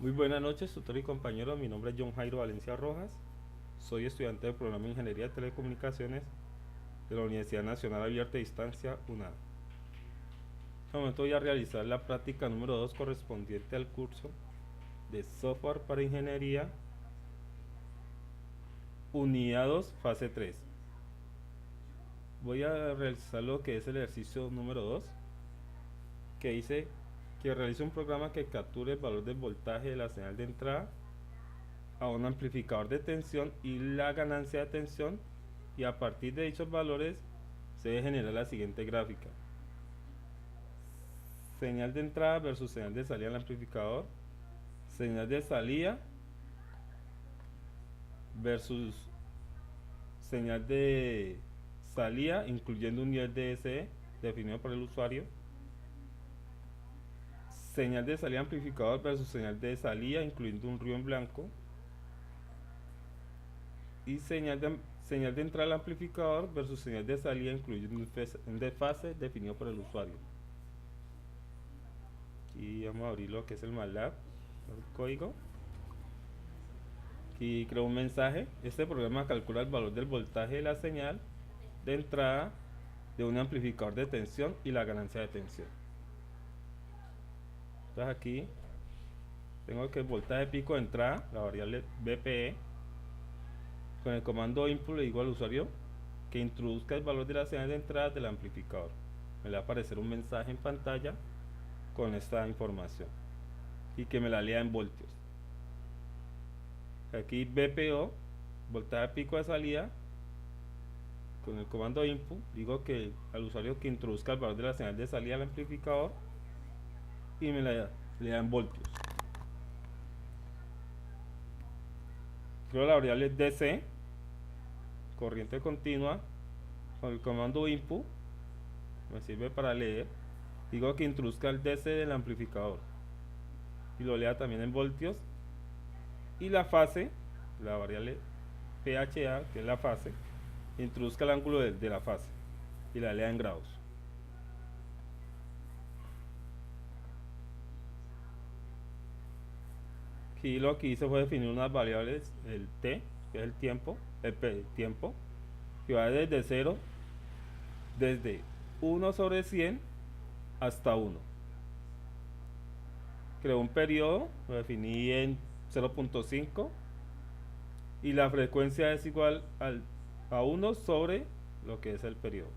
Muy buenas noches, tutor y compañero. Mi nombre es John Jairo Valencia Rojas. Soy estudiante del programa de Ingeniería de Telecomunicaciones de la Universidad Nacional Abierta de Distancia, UNAD. En este momento voy a realizar la práctica número 2 correspondiente al curso de Software para Ingeniería, Unidad 2, fase 3. Voy a realizar lo que es el ejercicio número 2, que dice que realice un programa que capture el valor del voltaje de la señal de entrada a un amplificador de tensión y la ganancia de tensión, y a partir de dichos valores se debe generar la siguiente gráfica: señal de entrada versus señal de salida al amplificador, señal de salida versus señal de salida incluyendo un nivel DSE definido por el usuario, señal de salida amplificador versus señal de salida incluyendo un ruido en blanco, y señal de entrada al amplificador versus señal de salida incluyendo un desfase definido por el usuario. Y vamos a abrir lo que es el MATLAB, el código. Y creo un mensaje. Este programa calcula el valor del voltaje de la señal de entrada de un amplificador de tensión y la ganancia de tensión. Entonces aquí tengo que el voltaje pico de entrada, la variable VPE. Con el comando input le digo al usuario que introduzca el valor de la señal de entrada del amplificador. Me va a aparecer un mensaje en pantalla con esta información y que me la lea en voltios. Aquí VPO, voltaje pico de salida. Con el comando input digo que al usuario que introduzca el valor de la señal de salida al amplificador y me la lea en voltios. Creo la variable DC, corriente continua. Con el comando input me sirve para leer. Digo que introduzca el DC del amplificador y lo lea también en voltios. Y la fase, la variable PHA, que es la fase, introduzca el ángulo de la fase y la lea en grados. Aquí lo que hice fue definir unas variables: el t, que es el tiempo, el tiempo, que va desde 0, desde 1/100 hasta 1. Creo un periodo, lo definí en 0.5, y la frecuencia es igual a 1 sobre lo que es el periodo,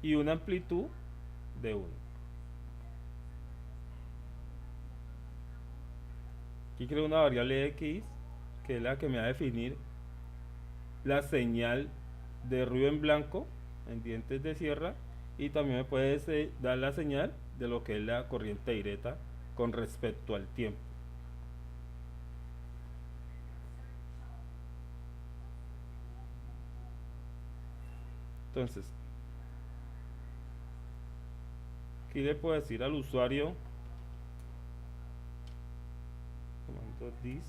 y una amplitud de 1. Aquí creo una variable x, que es la que me va a definir la señal de ruido en blanco en dientes de sierra, y también me puede dar la señal de lo que es la corriente directa con respecto al tiempo. Entonces aquí le puedo decir al usuario, comando dis,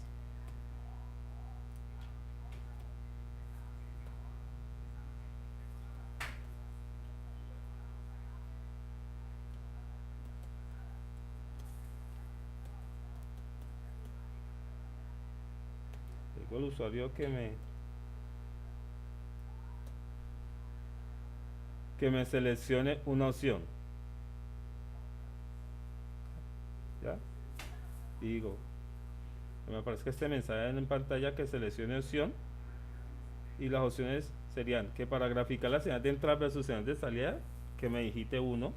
digo al usuario que me seleccione una opción, ¿ya? Digo, me aparezca este mensaje en pantalla que seleccione opción, y las opciones serían que para graficar la señal de entrada versus señal de salida, que me digite 1,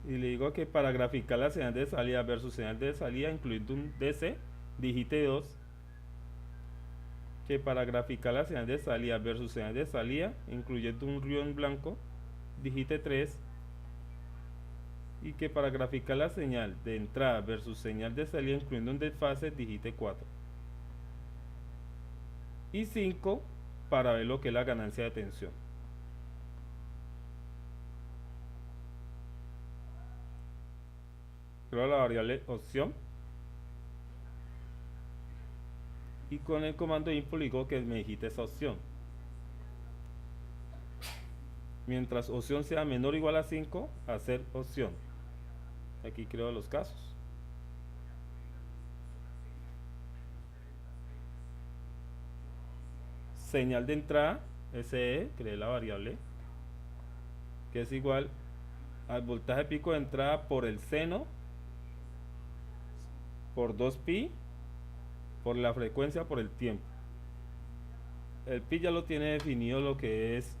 y le digo que para graficar la señal de salida versus señal de salida incluyendo un DC, digite 2, que para graficar la señal de salida versus señal de salida incluyendo un ruido en blanco, digite 3, y que para graficar la señal de entrada versus señal de salida incluyendo un desfase, digite 4, y 5 para ver lo que es la ganancia de tensión. Creo la variable opción, y con el comando input le digo que me digite esa opción. Mientras opción sea menor o igual a 5, hacer opción. Aquí creo los casos. Señal de entrada, SE, creé la variable, que es igual al voltaje pico de entrada por el seno, por 2pi, por la frecuencia, por el tiempo. El pi ya lo tiene definido lo que es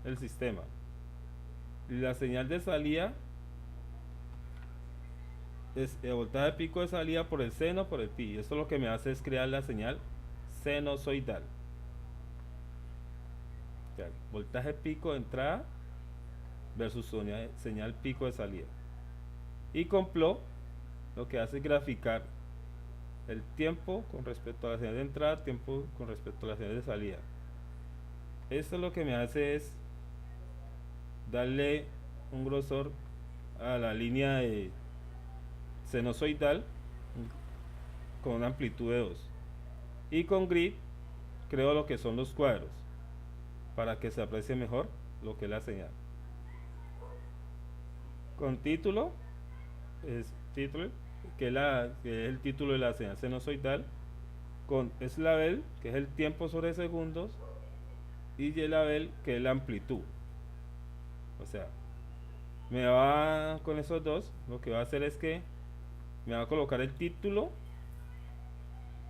el sistema. La señal de salida es el voltaje pico de salida por el seno por el pi. Esto lo que me hace es crear la señal sinusoidal. O sea, voltaje pico de entrada versus señal pico de salida. Y con plot lo que hace es graficar el tiempo con respecto a la señal de entrada, tiempo con respecto a la señal de salida. Esto lo que me hace es darle un grosor a la línea de sinusoidal con una amplitud de 2. Y con grid creo lo que son los cuadros para que se aprecie mejor lo que es la señal. Con título es título, que es el título de la señal sinusoidal, con S-label, que es el tiempo sobre segundos, y Y-label, que es la amplitud. O sea, me va con esos dos, lo que va a hacer es que me va a colocar el título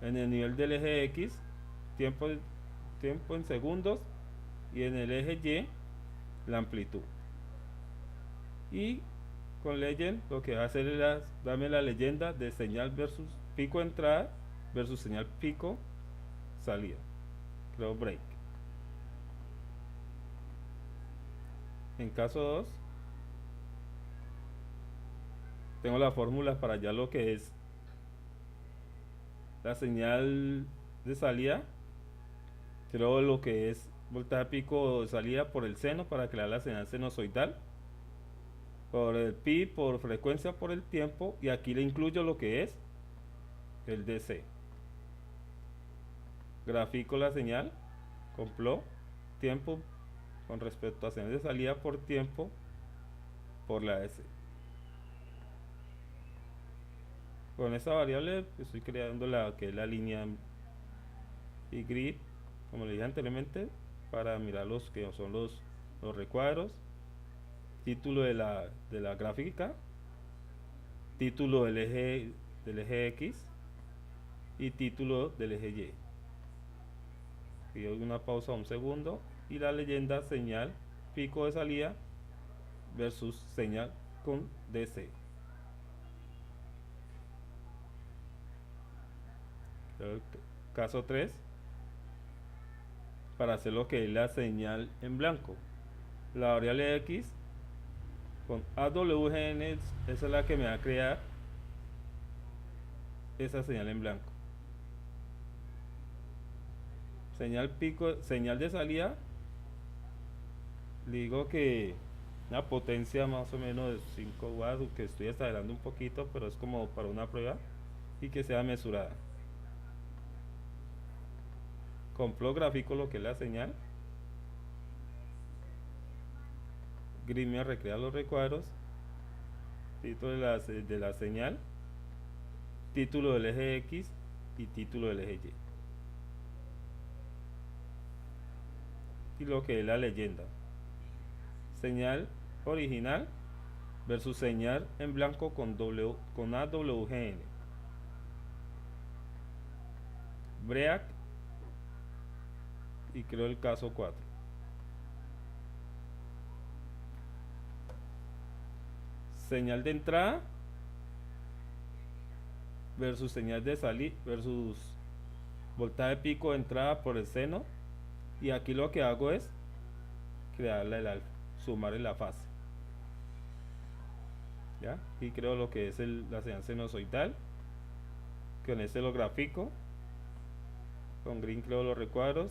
en el nivel del eje X, tiempo en segundos, y en el eje Y la amplitud. Y con legend lo que va a hacer es darme la leyenda de señal versus pico entrada versus señal pico salida. Creo break. En caso 2 tengo la fórmula para ya lo que es la señal de salida. Creo lo que es voltaje pico de salida por el seno para crear la señal sinusoidal, por el pi, por frecuencia, por el tiempo, y aquí le incluyo lo que es el DC. Grafico la señal con plot, tiempo con respecto a señal de salida por tiempo por la S. Con esta variable estoy creando la que es la línea y grid, como le dije anteriormente, para mirar los que son los recuadros, título de la gráfica, título del eje X y título del eje Y. Pido una pausa un segundo y la leyenda señal pico de salida versus señal con DC. Caso 3, para hacer lo que es la señal en blanco, la variable X con AWGN, esa es la que me va a crear esa señal en blanco. Señal pico, señal de salida, le digo que una potencia más o menos de 5 watts, que estoy exagerando un poquito, pero es como para una prueba, y que sea mesurada. Con plot gráfico lo que es la señal, grid me recrea los recuadros, título de la señal, título del eje X y título del eje Y. Y lo que es la leyenda, señal original versus señal en blanco con AWGN, break, y creo el caso 4. Señal de entrada versus señal de salida versus voltaje pico de entrada por el seno, y aquí lo que hago es crearle el alfa, sumarle la fase, ¿ya? Y creo lo que es la señal sinusoidal, con este lo grafico, con green creo los recuadros,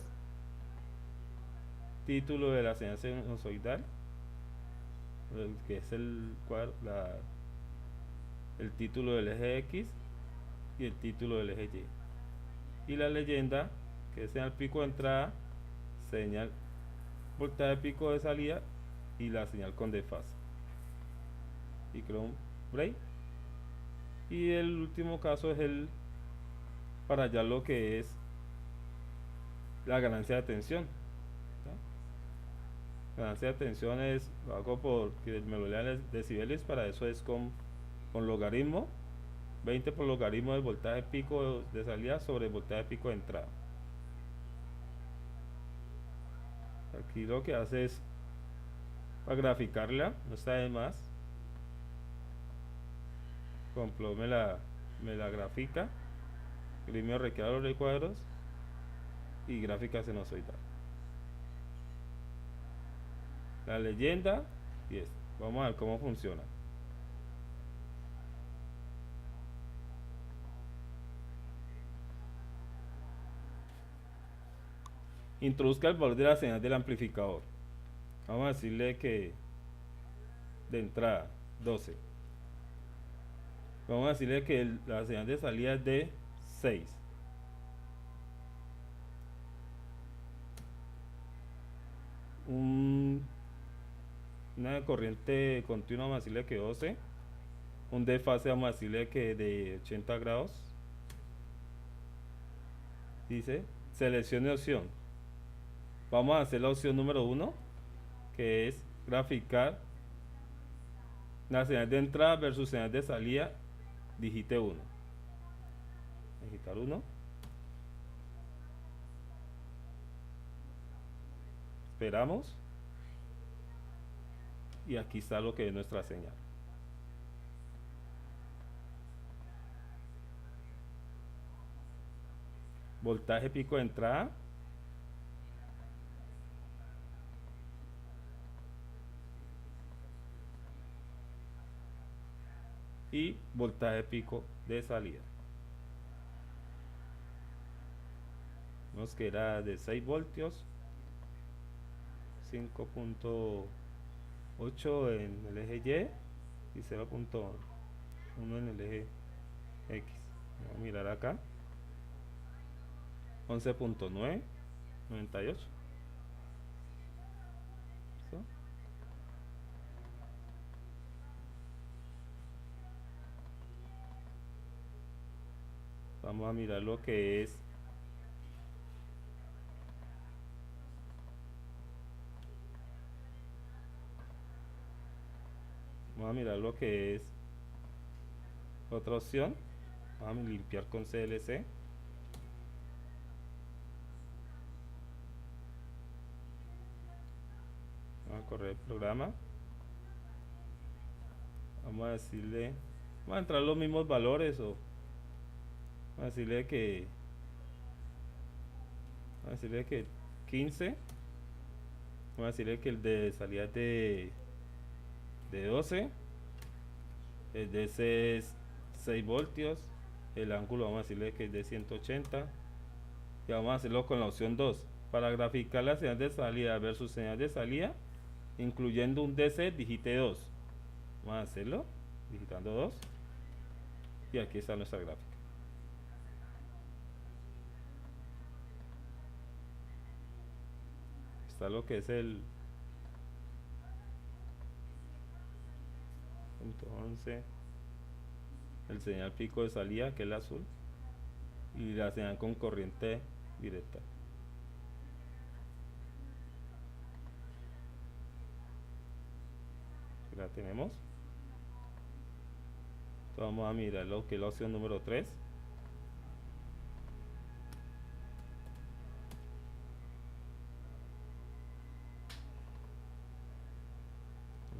título de la señal sinusoidal, que es el título del eje X, y el título del eje Y. Y la leyenda, que es señal pico de entrada, señal voltaje pico de salida y la señal con desfase. Y creo un break. Y el último caso es el para hallar lo que es la ganancia de tensión. Ganancia de tensión es, lo hago por que me lo lean decibeles, para eso es con logaritmo, 20 por logaritmo del voltaje pico de salida sobre el voltaje pico de entrada. Aquí lo que hace es, para graficarla, no está de más, por ejemplo, me la grafica, gremio requiere los recuadros y gráfica sinusoidal. La leyenda y esto. Vamos a ver cómo funciona. Introduzca el valor de la señal del amplificador. Vamos a decirle que de entrada 12. Vamos a decirle que la señal de salida es de 6. Una corriente continua, vamos a decirle que 12. Un desfase, vamos a decirle que de 80 grados. Dice, seleccione opción. Vamos a hacer la opción número 1, que es graficar la señal de entrada versus señal de salida. Digite 1. Digitar 1. Esperamos. Y aquí está lo que es nuestra señal. Voltaje pico de entrada. Y voltaje pico de salida. Vemos que era de 6 voltios, 5.8 en el eje Y y 0.1 en el eje X. Vamos a mirar acá. 11.9, 98. ¿Sí? Vamos a mirar lo que es otra opción. Vamos a limpiar con CLC. Vamos a correr el programa. Vamos a decirle, vamos a entrar los mismos valores, o vamos a decirle que 15. Vamos a decirle que el de salida de 12. El de ese es 6 voltios. El ángulo vamos a decirle que es de 180. Y vamos a hacerlo con la opción 2. Para graficar la señal de salida versus señal de salida, incluyendo un DC, digite 2. Vamos a hacerlo digitando 2. Y aquí está nuestra gráfica. Está lo que es el punto 11, el señal pico de salida, que es el azul, y la señal con corriente directa. Aquí la tenemos. Entonces vamos a mirar lo que es la opción número 3.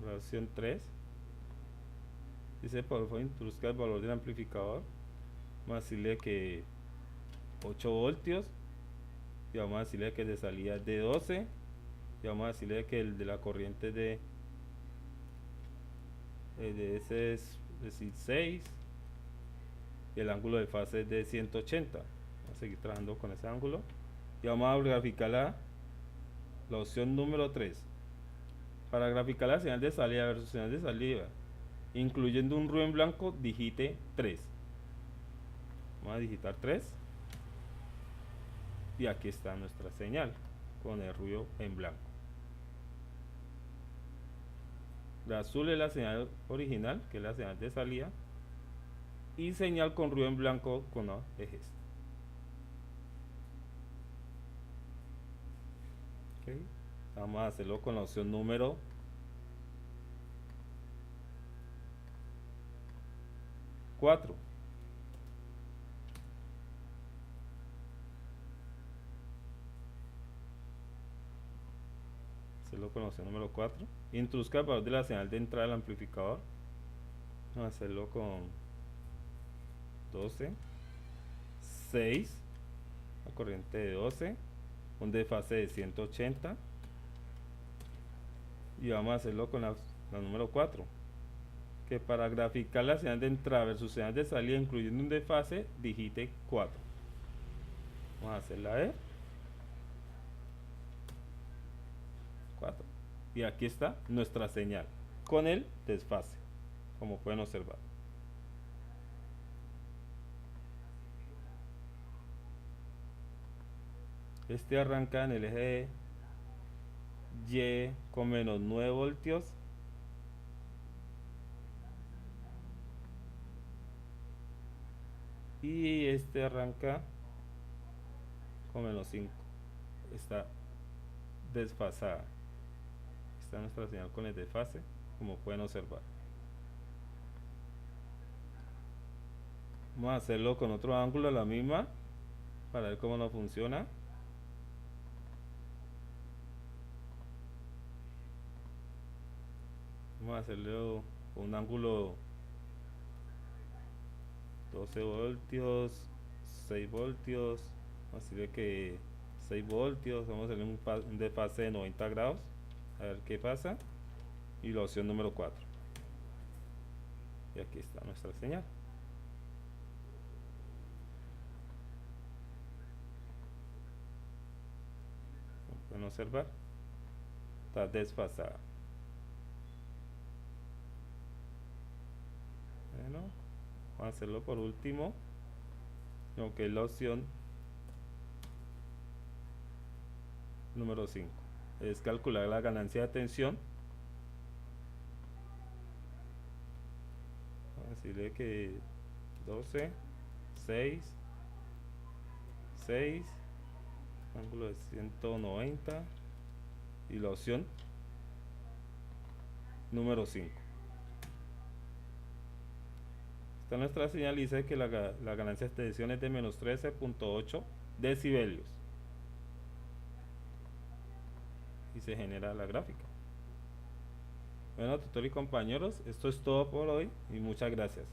La opción 3 dice, por favor introduzca el valor del amplificador. Vamos a decirle que 8 voltios, y vamos a decirle que de salida es de 12, y vamos a decirle que el de la corriente de ese es decir 6, y el ángulo de fase es de 180. Vamos a seguir trabajando con ese ángulo y vamos a graficar la opción número 3. Para graficar la señal de salida versus señal de salida, incluyendo un ruido en blanco, digite 3. Vamos a digitar 3 y aquí está nuestra señal con el ruido en blanco. La azul es la señal original, que es la señal de salida, y señal con ruido en blanco con A es esta. Okay. Vamos a hacerlo con la opción número 4. Hacerlo con la opción número 4. Introduzca el valor de la señal de entrada del amplificador. Vamos a hacerlo con 12, 6, la corriente de 12, un desfase de 180, y vamos a hacerlo con la número 4, que para graficar la señal de entrada versus señal de salida incluyendo un desfase, digite 4. Vamos a hacerla de 4, y aquí está nuestra señal con el desfase, como pueden observar. Este arranca en el eje Y con menos 9 voltios. Y este arranca con menos 5. Está desfasada. Está nuestra señal con el desfase, como pueden observar. Vamos a hacerlo con otro ángulo a la misma para ver cómo nos funciona. Vamos a hacerlo con un ángulo 12 voltios, 6 voltios, así de que 6 voltios. Vamos a hacer un desfase de 90 grados, a ver qué pasa, y la opción número 4, y aquí está nuestra señal. Como pueden observar, está desfasada. Bueno, vamos a hacerlo por último, lo que es la opción número 5, es calcular la ganancia de tensión. Vamos a decirle que 12, 6, 6, ángulo de 190, y la opción número 5. Esta nuestra señal dice que la ganancia de tensión es de menos 13.8 decibelios. Y se genera la gráfica. Bueno, tutor y compañeros, esto es todo por hoy y muchas gracias.